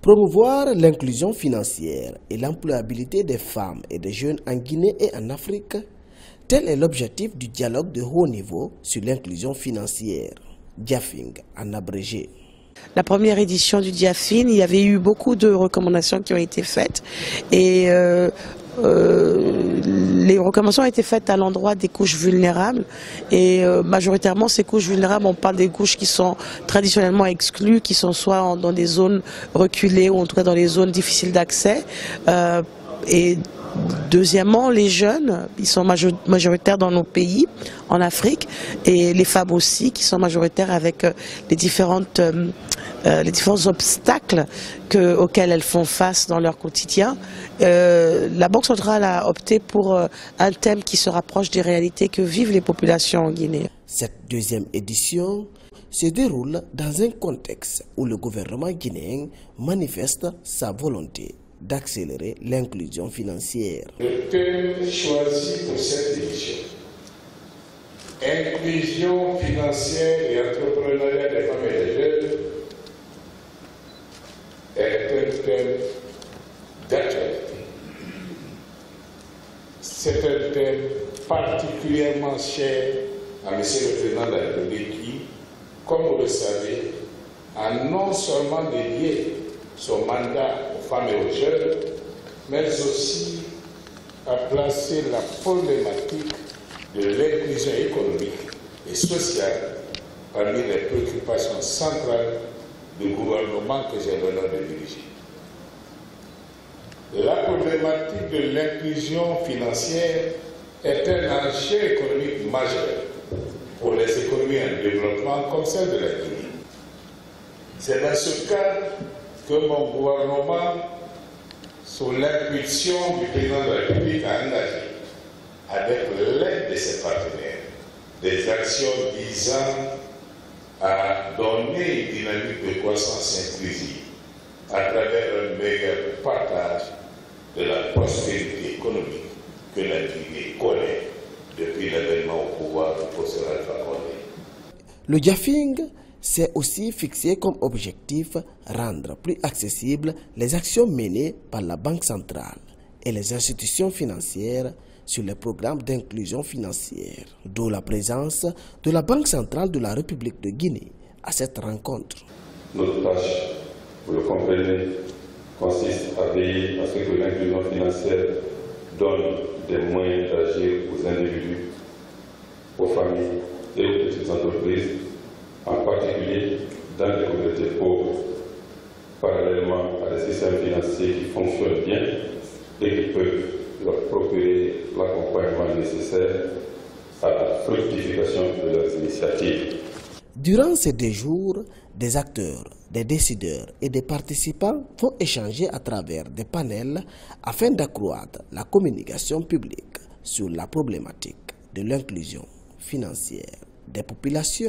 Promouvoir l'inclusion financière et l'employabilité des femmes et des jeunes en Guinée et en Afrique, tel est l'objectif du dialogue de haut niveau sur l'inclusion financière, DIAFIN en abrégé. La première édition du DIAFIN, il y avait eu beaucoup de recommandations qui ont été faites et les recommandations ont été faites à l'endroit des couches vulnérables et majoritairement ces couches vulnérables, on parle des couches qui sont traditionnellement exclues, qui sont soit dans des zones reculées ou en tout cas dans les zones difficiles d'accès et deuxièmement, les jeunes, ils sont majoritaires dans nos pays, en Afrique, et les femmes aussi, qui sont majoritaires avec les différents obstacles auxquels elles font face dans leur quotidien. La Banque centrale a opté pour un thème qui se rapproche des réalités que vivent les populations en Guinée. Cette deuxième édition se déroule dans un contexte où le gouvernement guinéen manifeste sa volonté d'accélérer l'inclusion financière. Le thème choisi pour cette édition, inclusion financière et entrepreneuriat des femmes et des jeunes, est un thème d'actualité. C'est un thème particulièrement cher à M. le Président de la République qui, comme vous le savez, a non seulement dédié son mandat aux femmes et aux jeunes, mais aussi a placé la problématique de l'inclusion économique et sociale parmi les préoccupations centrales du gouvernement que j'ai l'honneur de diriger. La problématique de l'inclusion financière est un enjeu économique majeur pour les économies en développement comme celle de la Guinée. C'est dans ce cadre que mon gouvernement, sous l'impulsion du président de la République, a engagé, avec l'aide de ses partenaires, des actions visant à donner une dynamique de croissance inclusive à travers un meilleur partage de la prospérité économique que la Guinée connaît depuis l'avènement au pouvoir du professeur Alpha Condé. Le DIAFIN s'est aussi fixé comme objectif rendre plus accessibles les actions menées par la Banque centrale et les institutions financières sur les programmes d'inclusion financière, d'où la présence de la Banque centrale de la République de Guinée à cette rencontre. Notre tâche, vous le comprenez, consiste à veiller à ce que l'inclusion financière donne des moyens d'agir aux individus, aux familles et aux petites entreprises, en particulier dans les communautés pauvres, parallèlement à des systèmes financiers qui fonctionnent bien et qui peuvent leur procurer l'accompagnement nécessaire à la fructification de leurs initiatives. Durant ces 2 jours, des acteurs, des décideurs et des participants vont échanger à travers des panels afin d'accroître la communication publique sur la problématique de l'inclusion financière des populations.